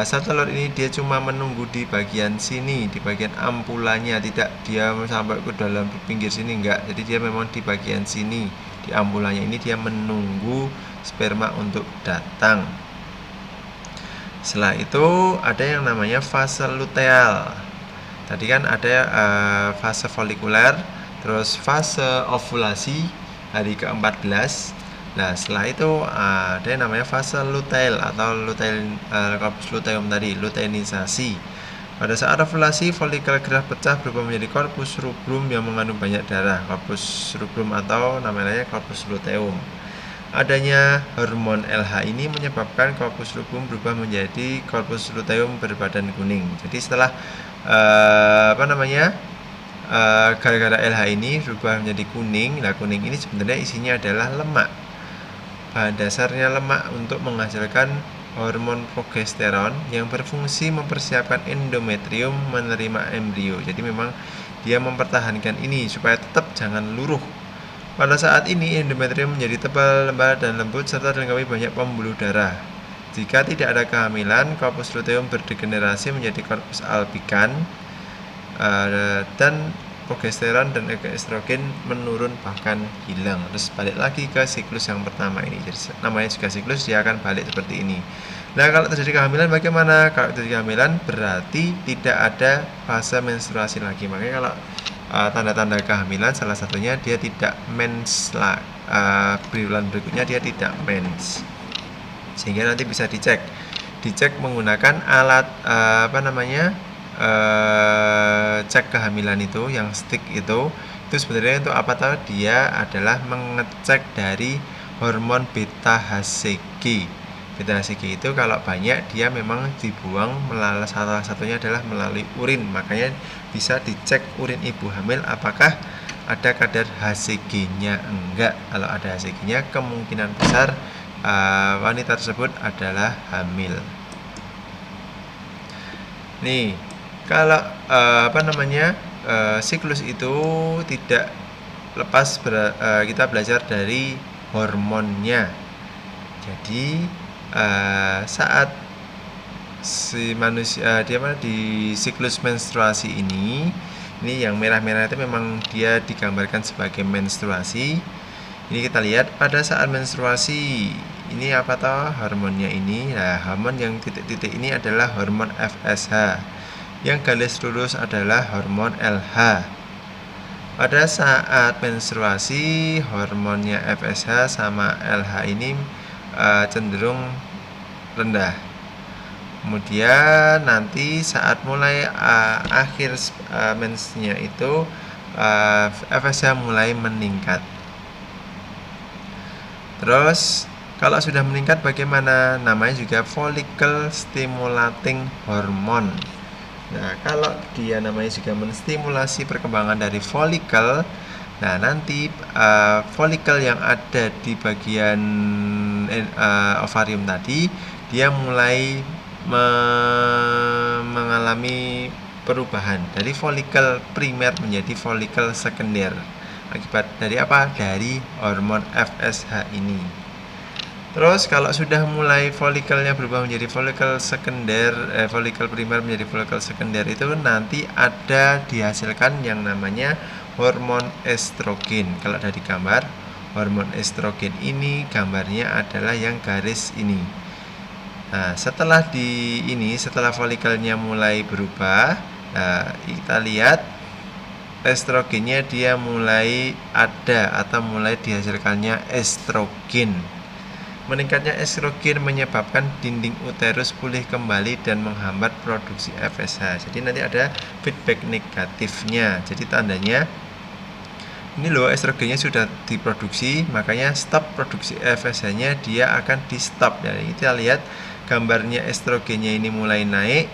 sel telur ini dia cuma menunggu di bagian sini, di bagian ampulanya, tidak dia sampai ke dalam pinggir sini, enggak. Jadi dia memang di bagian sini, di ampulanya ini dia menunggu sperma untuk datang. Setelah itu ada yang namanya fase luteal. Tadi kan ada fase folikuler, terus fase ovulasi hari ke-14. Nah, setelah itu ada yang namanya fase luteal atau corpus luteum tadi, luteinisasi. Pada saat ovulasi, folikel gerah pecah berubah menjadi corpus rubrum yang mengandung banyak darah. Corpus rubrum atau namanya corpus luteum. Adanya hormon LH ini menyebabkan corpus rubrum berubah menjadi corpus luteum berbadan kuning. Jadi setelah gara-gara LH ini berubah menjadi kuning. Nah, kuning ini sebenarnya isinya adalah lemak. Bahan dasarnya lemak untuk menghasilkan hormon progesteron yang berfungsi mempersiapkan endometrium menerima embrio. Jadi memang dia mempertahankan ini supaya tetap jangan luruh. Pada saat ini endometrium menjadi tebal, lembar, dan lembut serta dilengkapi banyak pembuluh darah. Jika tidak ada kehamilan, corpus luteum berdegenerasi menjadi corpus albican dan progesteron dan estrogen menurun bahkan hilang. Terus balik lagi ke siklus yang pertama ini. Jadi namanya juga siklus, dia akan balik seperti ini. Nah, kalau terjadi kehamilan bagaimana? Kalau terjadi kehamilan berarti tidak ada fase menstruasi lagi. Makanya kalau tanda-tanda kehamilan salah satunya dia tidak mens lah, bulan berikutnya dia tidak mens, sehingga nanti bisa dicek menggunakan alat cek kehamilan itu, yang stick itu sebenarnya untuk apa tahu? Dia adalah mengecek dari hormon beta HCG. Beta HCG itu kalau banyak dia memang dibuang melalui, salah satunya adalah melalui urin. Makanya bisa dicek urin ibu hamil apakah ada kadar HCG-nya enggak. Kalau ada HCG-nya kemungkinan besar wanita tersebut adalah hamil. Nih, kalau siklus itu tidak lepas kita belajar dari hormonnya. Jadi saat si manusia di siklus menstruasi ini yang merah-merah itu memang dia digambarkan sebagai menstruasi. Ini kita lihat pada saat menstruasi ini apa toh hormonnya ini. Nah, hormon yang titik-titik ini adalah hormon FSH. Yang garis lurus adalah hormon LH. Pada saat menstruasi hormonnya FSH sama LH ini cenderung rendah. Kemudian nanti saat mulai akhir mensnya itu FSH mulai meningkat. Terus kalau sudah meningkat bagaimana? Namanya juga follicle stimulating hormone. Nah, kalau dia namanya juga menstimulasi perkembangan dari follicle, nah nanti follicle yang ada di bagian ovarium tadi, dia mulai mengalami perubahan dari follicle primer menjadi follicle sekunder. Akibat dari apa? Dari hormon FSH ini. Terus kalau sudah mulai folikelnya berubah menjadi folikel sekunder, folikel primer menjadi folikel sekunder itu nanti ada dihasilkan yang namanya hormon estrogen. Kalau ada di gambar, hormon estrogen ini gambarnya adalah yang garis ini. Nah, setelah setelah folikelnya mulai berubah, kita lihat estrogennya dia mulai ada atau mulai dihasilkannya estrogen. Meningkatnya estrogen menyebabkan dinding uterus pulih kembali dan menghambat produksi FSH. Jadi nanti ada feedback negatifnya. Jadi tandanya ini loh estrogennya sudah diproduksi, makanya stop produksi FSH-nya dia akan di stop. Jadi kita lihat gambarnya estrogennya ini mulai naik,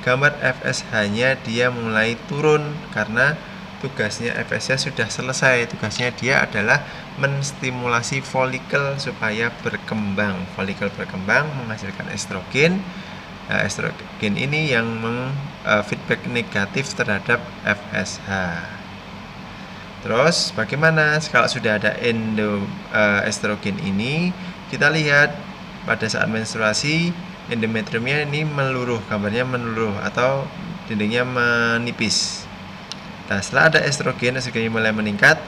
gambar FSH-nya dia mulai turun karena tugasnya FSH sudah selesai. Tugasnya dia adalah menstimulasi folikel supaya berkembang. Folikel berkembang menghasilkan estrogen. Estrogen ini yang feedback negatif terhadap FSH. Terus bagaimana kalau sudah ada estrogen ini? Kita lihat pada saat menstruasi endometriumnya ini meluruh, gambarnya meluruh atau dindingnya menipis. Nah, setelah ada estrogennya mulai meningkat,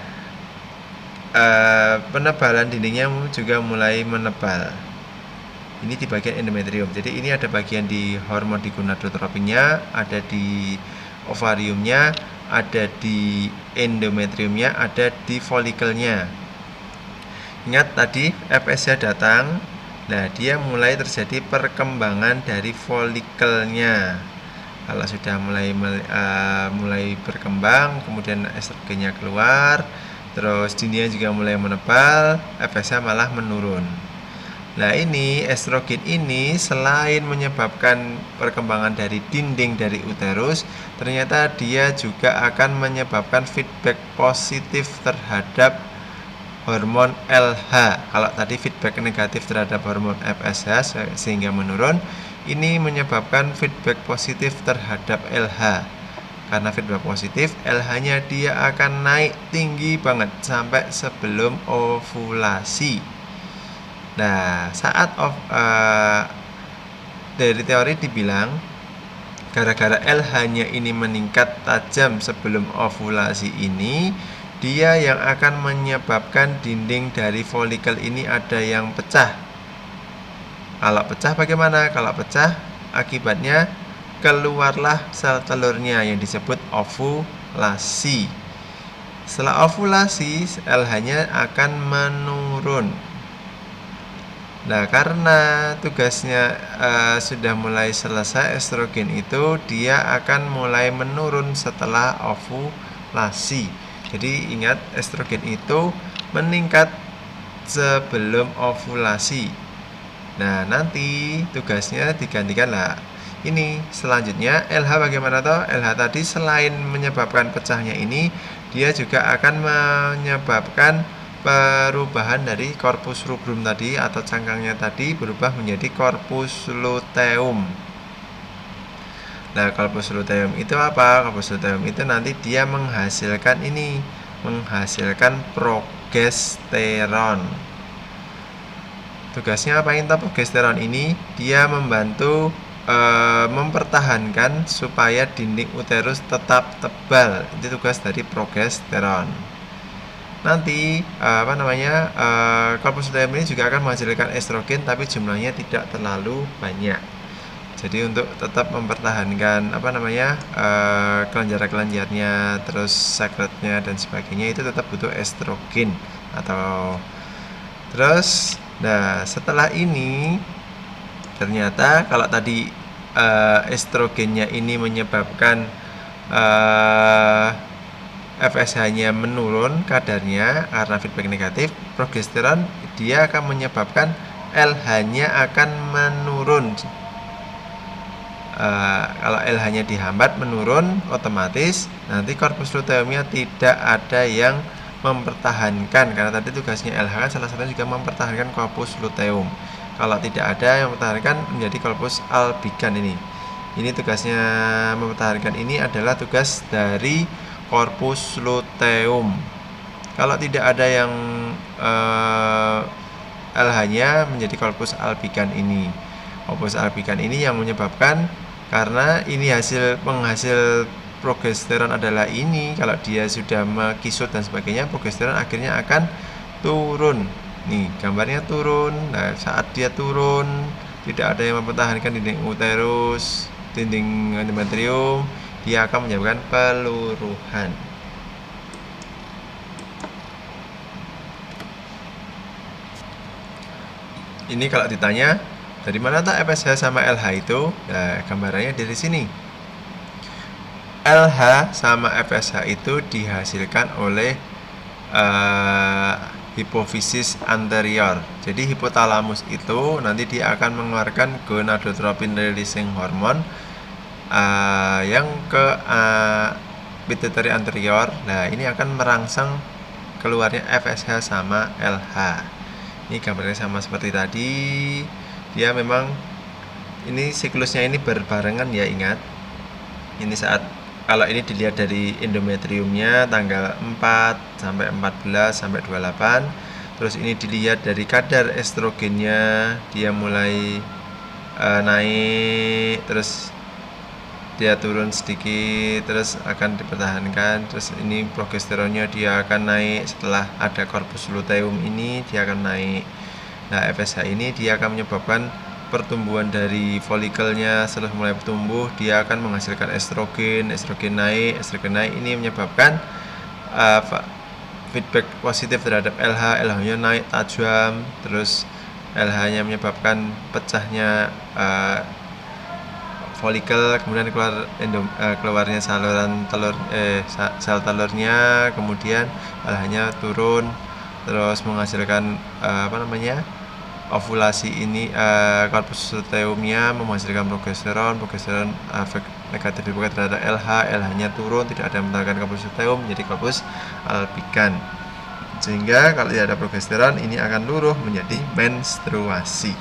penebalan dindingnya juga mulai menebal. Ini di bagian endometrium. Jadi ini ada bagian di hormon di gonadotropinnya, ada di ovariumnya, ada di endometriumnya, ada di folikelnya. Ingat tadi FSH datang, nah dia mulai terjadi perkembangan dari folikelnya. Kalau sudah mulai berkembang, kemudian estrogennya keluar, terus dindingnya juga mulai menebal, FSH malah menurun. Nah ini estrogen ini selain menyebabkan perkembangan dari dinding dari uterus, ternyata dia juga akan menyebabkan feedback positif terhadap hormon LH. Kalau tadi feedback negatif terhadap hormon FSH sehingga menurun, ini menyebabkan feedback positif terhadap LH. Karena feedback positif, LH-nya dia akan naik tinggi banget sampai sebelum ovulasi. Nah, saat dari teori dibilang gara-gara LH-nya ini meningkat tajam sebelum ovulasi ini, dia yang akan menyebabkan dinding dari folikel ini ada yang pecah. Kalau pecah bagaimana? Kalau pecah akibatnya keluarlah sel telurnya yang disebut ovulasi. Setelah ovulasi LH-nya akan menurun. Nah, karena tugasnya sudah mulai selesai, estrogen itu dia akan mulai menurun setelah ovulasi. Jadi ingat, estrogen itu meningkat sebelum ovulasi. Nah, nanti tugasnya digantikan lah. Ini selanjutnya LH bagaimana toh? LH tadi selain menyebabkan pecahnya ini, dia juga akan menyebabkan perubahan dari corpus rubrum tadi atau cangkangnya tadi berubah menjadi corpus luteum. Nah, corpus luteum itu apa? Corpus luteum itu nanti dia menghasilkan ini, menghasilkan progesteron. Tugasnya apa ini progesteron ini? Dia membantu mempertahankan supaya dinding uterus tetap tebal. Itu tugas dari progesteron. Nanti corpus luteum ini juga akan menghasilkan estrogen, tapi jumlahnya tidak terlalu banyak. Jadi untuk tetap mempertahankan kelenjar-kelenjarnya, terus sekretnya dan sebagainya, itu tetap butuh estrogen atau terus. Nah, setelah ini ternyata kalau tadi estrogennya ini menyebabkan FSH-nya menurun kadarnya karena feedback negatif, progesteron dia akan menyebabkan LH-nya akan menurun. Kalau LH-nya dihambat menurun, otomatis nanti corpus luteumnya tidak ada yang mempertahankan, karena tadi tugasnya LH kan salah satunya juga mempertahankan corpus luteum. Kalau tidak ada yang mempertahankan, menjadi corpus albigan ini. Ini tugasnya mempertahankan, ini adalah tugas dari corpus luteum. Kalau tidak ada yang LH-nya, menjadi corpus albigan ini. Corpus albigan ini yang menyebabkan, karena ini penghasil progesteron adalah ini, kalau dia sudah mekisut dan sebagainya, progesteron akhirnya akan turun. Nih gambarnya turun. Nah, saat dia turun, tidak ada yang mempertahankan dinding uterus, dinding endometrium, dia akan menyebabkan peluruhan. Ini kalau ditanya dari mana tak FSH sama LH itu, nah gambarannya dari sini. LH sama FSH itu dihasilkan oleh hipofisis anterior. Jadi hipotalamus itu nanti dia akan mengeluarkan gonadotropin releasing hormone yang ke pituitary anterior. Nah, ini akan merangsang keluarnya FSH sama LH. Ini gambarnya sama seperti tadi. Dia memang ini siklusnya ini berbarengan ya, ingat. Ini saat kalau ini dilihat dari endometriumnya tanggal 4 sampai 14 sampai 28. Terus ini dilihat dari kadar estrogennya, dia mulai naik, terus dia turun sedikit, terus akan dipertahankan. Terus ini progesteronnya dia akan naik setelah ada corpus luteum ini, dia akan naik. Nah, FSH ini dia akan menyebabkan pertumbuhan dari folikelnya. Setelah mulai bertumbuh, dia akan menghasilkan estrogen naik ini menyebabkan feedback positif terhadap LH nya naik tajam. Terus LH nya menyebabkan pecahnya folikel, kemudian keluarnya saluran telur sel telurnya, kemudian LH nya turun, terus menghasilkan ovulasi ini, corpus luteumnya menghasilkan progesteron efek negatif terhadap LH nya turun, tidak ada mempertahankan corpus luteum, menjadi corpus albigan. Sehingga kalau tidak ada progesteron, ini akan luruh menjadi menstruasi.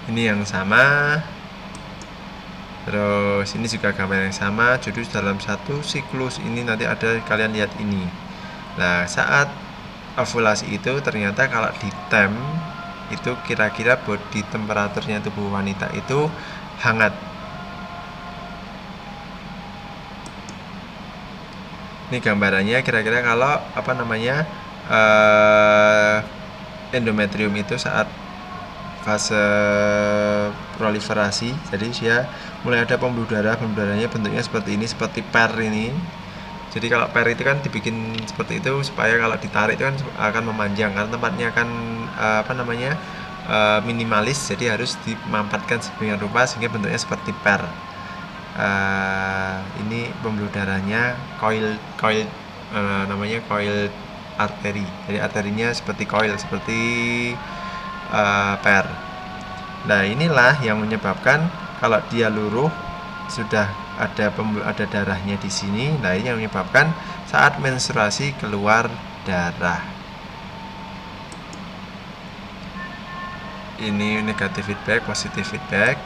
Ini yang sama. Terus ini juga gambar yang sama. Jadi dalam satu siklus ini nanti ada, kalian lihat ini. Nah, saat ovulasi itu ternyata kalau di tem itu kira-kira body temperaturnya tubuh wanita itu hangat. Ini gambarannya kira-kira kalau endometrium itu saat fase proliferasi, jadi dia mulai ada pembuluh darahnya bentuknya seperti ini, seperti per ini. Jadi kalau per itu kan dibikin seperti itu supaya kalau ditarik itu kan akan memanjang karena tempatnya akan minimalis, jadi harus dimampatkan sedemikian rupa sehingga bentuknya seperti per. Ini pembuluh darahnya coil namanya coil arteri. Jadi arterinya seperti coil, seperti per. Nah, inilah yang menyebabkan kalau dia luruh sudah ada darahnya di sini. Nah, ini yang menyebabkan saat menstruasi keluar darah. Ini negatif feedback, positif feedback.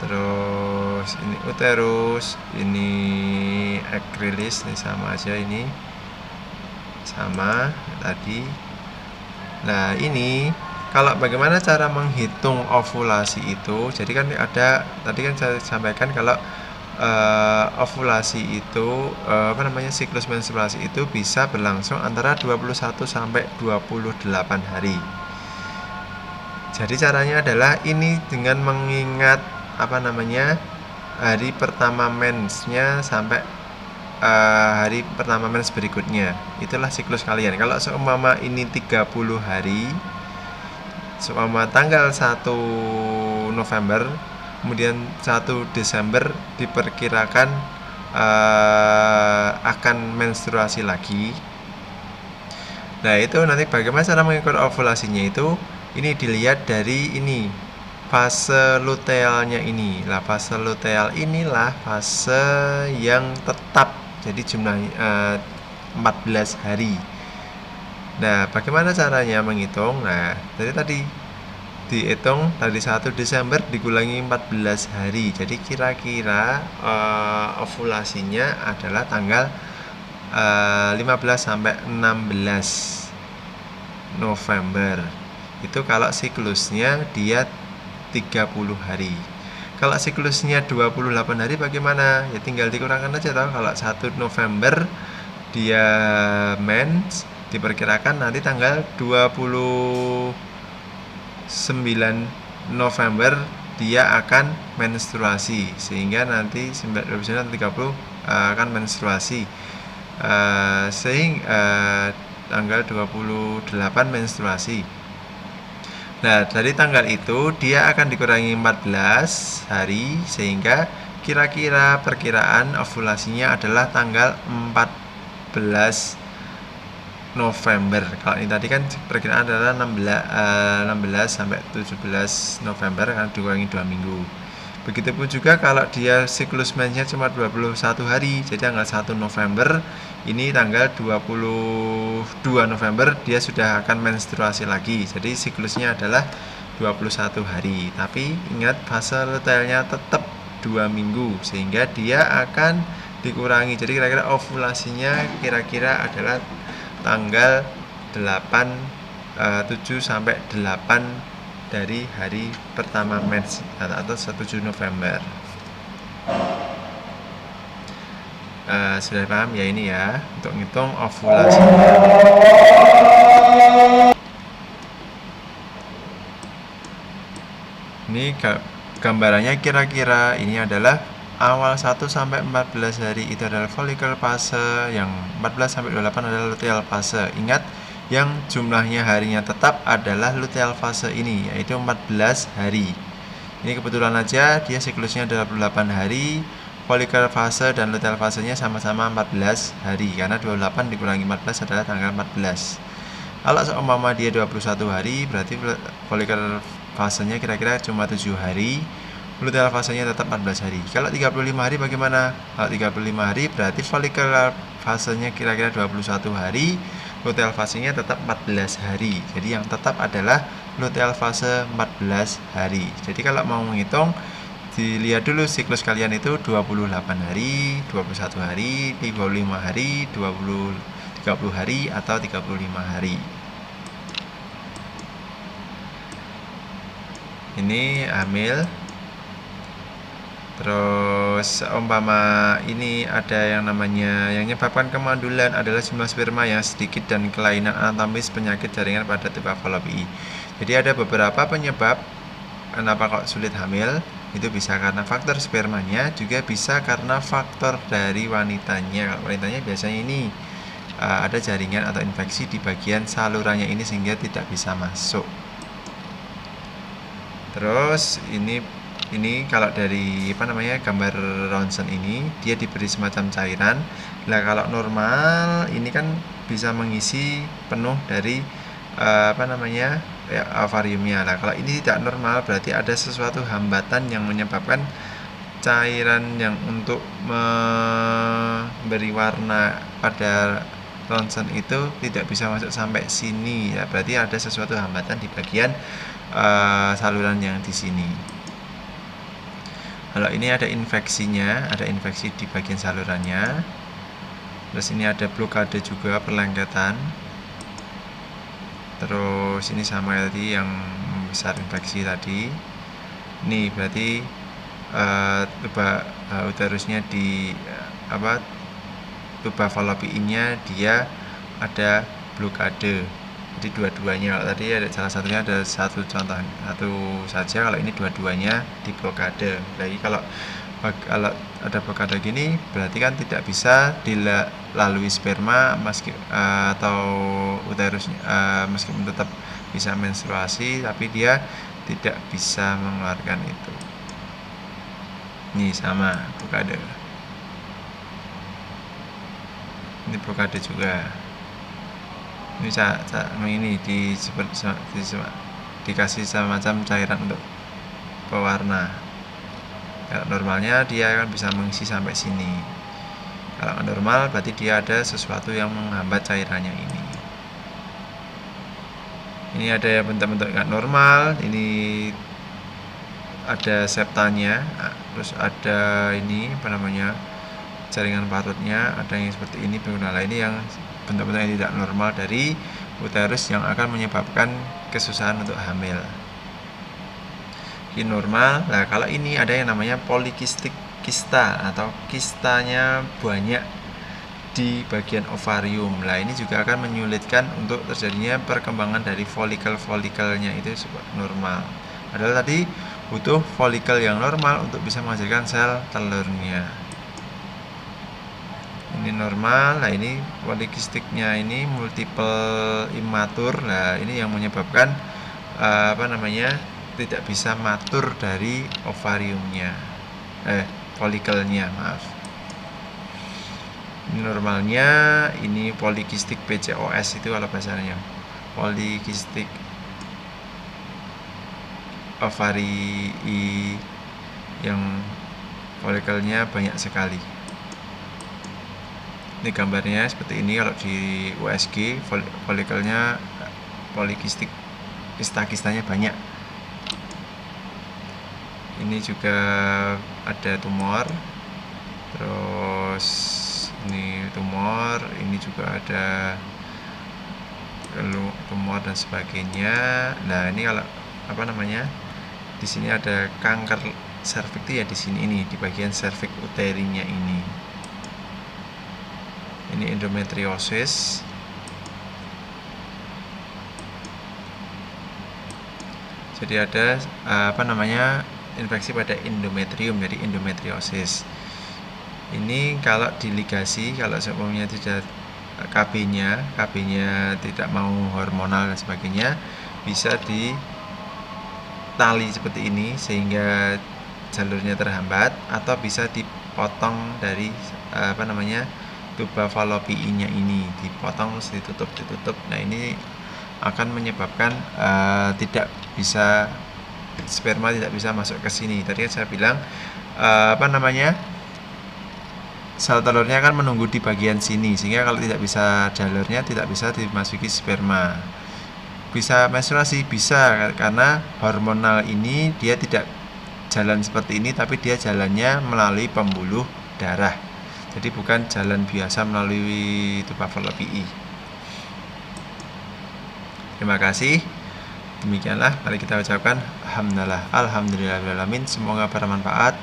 Terus ini uterus, ini egg release, ini sama aja, ini sama tadi. Nah, ini kalau bagaimana cara menghitung ovulasi itu, jadi kan tadi kan saya sampaikan kalau ovulasi itu siklus menstruasi itu bisa berlangsung antara 21 sampai 28 hari. Jadi caranya adalah ini dengan mengingat hari pertama mensnya sampai hari pertama mens berikutnya. Itulah siklus kalian. Kalau seumpama ini 30 hari, seumpama tanggal 1 November, kemudian 1 Desember diperkirakan akan menstruasi lagi. Nah, itu nanti bagaimana cara mengukur ovulasinya itu, ini dilihat dari ini fase lutealnya ini. Lah, fase luteal inilah fase yang tetap. Jadi jumlah 14 hari. Nah, bagaimana caranya menghitung? Nah, dari tadi dihitung dari 1 Desember dikurangi 14 hari. Jadi kira-kira ovulasinya adalah tanggal 15 sampai 16 November. Itu kalau siklusnya dia 30 hari. Kalau siklusnya 28 hari bagaimana? Ya tinggal dikurangkan aja tahu. Kalau 1 November dia mens, diperkirakan nanti tanggal 29 November dia akan menstruasi, sehingga nanti 30 akan menstruasi, sehingga tanggal 28 menstruasi. Nah, dari tanggal itu dia akan dikurangi 14 hari, sehingga kira-kira perkiraan ovulasinya adalah tanggal 14 November. Kalau ini tadi kan perkiraan adalah 16 sampai 17 November, akan dikurangi 2 minggu. Begitupun juga kalau dia siklus mensnya cuma 21 hari, jadi tanggal 1 November, ini tanggal 22 November dia sudah akan menstruasi lagi. Jadi siklusnya adalah 21 hari. Tapi ingat fase lutealnya tetap 2 minggu, sehingga dia akan dikurangi. Jadi kira-kira ovulasinya kira-kira adalah tanggal 7 sampai 8 dari hari pertama mens atau 7 November. Sudah paham ya ini ya, untuk ngitung ovulasi. Ini gambarannya kira-kira ini adalah awal 1 sampai 14 hari itu adalah follicle fase, yang 14 sampai 28 adalah luteal fase. Ingat, yang jumlahnya harinya tetap adalah luteal fase ini, yaitu 14 hari. Ini kebetulan aja dia siklusnya 28 hari, follicle fase dan luteal fasenya sama-sama 14 hari, karena 28 dikurangi 14 adalah tanggal 14. Kalau seumpama dia 21 hari, berarti follicle fasenya kira-kira cuma 7 hari, luteal fasenya tetap 14 hari. Kalau 35 hari bagaimana? Kalau 35 hari berarti follicular fasenya kira-kira 21 hari, luteal fasenya tetap 14 hari. Jadi yang tetap adalah luteal fase 14 hari. Jadi kalau mau menghitung, dilihat dulu siklus kalian itu 28 hari, 21 hari, 35 hari, 30 hari atau 35 hari. Ini hamil. Terus umpama ini ada yang menyebabkan kemandulan adalah jumlah sperma yang sedikit dan kelainan anatomis penyakit jaringan pada tuba fallopi. Jadi ada beberapa penyebab kenapa kok sulit hamil. Itu bisa karena faktor spermanya, juga bisa karena faktor dari wanitanya. Kalau wanitanya biasanya ini ada jaringan atau infeksi di bagian salurannya ini sehingga tidak bisa masuk. Terus ini kalau dari gambar ronsen ini dia diberi semacam cairan. Nah, kalau normal ini kan bisa mengisi penuh dari ovariumnya. Nah, kalau ini tidak normal berarti ada sesuatu hambatan yang menyebabkan cairan yang untuk memberi warna pada ronsen itu tidak bisa masuk sampai sini. Ya, berarti ada sesuatu hambatan di bagian saluran yang di sini. Kalau ini ada infeksinya, ada infeksi di bagian salurannya. Terus ini ada blokade juga, perlengketan. Terus ini sama tadi yang membesar infeksi tadi. Ini berarti tuba uterusnya di tuba fallopiannya dia ada blokade. Jadi dua-duanya, tadi ada salah satunya, ada satu contoh satu saja, kalau ini dua-duanya di blokade. Lagi kalau ada blokade gini berarti kan tidak bisa dilalui sperma atau uterusnya, meskipun tetap bisa menstruasi tapi dia tidak bisa mengeluarkan itu. Ini sama blokade. Ini blokade juga. Ini dikasih semacam cairan untuk pewarna. Kalau normalnya dia akan bisa mengisi sampai sini. Kalau normal berarti dia ada sesuatu yang menghambat cairannya ini. Ini ada bentuk-bentuk nggak normal. Ini ada septanya, terus ada ini jaringan parutnya, ada yang seperti ini. Nah, ini yang bentuk-bentuk yang tidak normal dari uterus yang akan menyebabkan kesusahan untuk hamil. Ini normal. Nah, kalau ini ada yang namanya polikistik kista atau kistanya banyak di bagian ovarium. Nah, ini juga akan menyulitkan untuk terjadinya perkembangan dari folikel-folikelnya itu normal. Padahal tadi butuh folikel yang normal untuk bisa menghasilkan sel telurnya. Ini normal. Nah, ini polikistiknya ini multiple immatur. Nah, ini yang menyebabkan tidak bisa matur dari ovariumnya, folikelnya, maaf. Ini normalnya, ini polikistik PCOS itu kalau bahasanya, polikistik ovari yang folikelnya banyak sekali. Ini gambarnya seperti ini. Kalau di USG folikelnya polikistik, kista-kistanya banyak. Ini juga ada tumor. Terus ini tumor, ini juga ada tumor dan sebagainya. Nah, ini kalau di sini ada kanker serviks ya, di sini ini di bagian serviks uterinya ini. Ini endometriosis. Jadi ada infeksi pada endometrium, jadi endometriosis. Ini kalau diligasi, kalau sebelumnya tidak KB-nya tidak mau hormonal dan sebagainya, bisa ditali seperti ini sehingga jalurnya terhambat, atau bisa dipotong dari tuba fallopiannya ini, dipotong terus ditutup. Nah, ini akan menyebabkan sperma tidak bisa masuk ke sini. Tadi saya bilang sel telurnya akan menunggu di bagian sini, sehingga kalau tidak bisa jalurnya, tidak bisa dimasuki sperma. Bisa menstruasi, bisa, karena hormonal ini dia tidak jalan seperti ini, tapi dia jalannya melalui pembuluh darah. Jadi bukan jalan biasa melalui tuba fallopian. Terima kasih. Demikianlah, mari kita ucapkan alhamdulillahirabbil alamin. Semoga bermanfaat.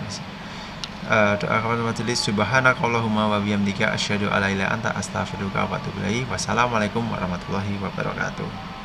Doa kawan majelis, subhanakallahumma wa bihamdika asyhadu alla ilaha illa anta astaghfiruka wa atubu ilaik. Wassalamualaikum warahmatullahi wabarakatuh.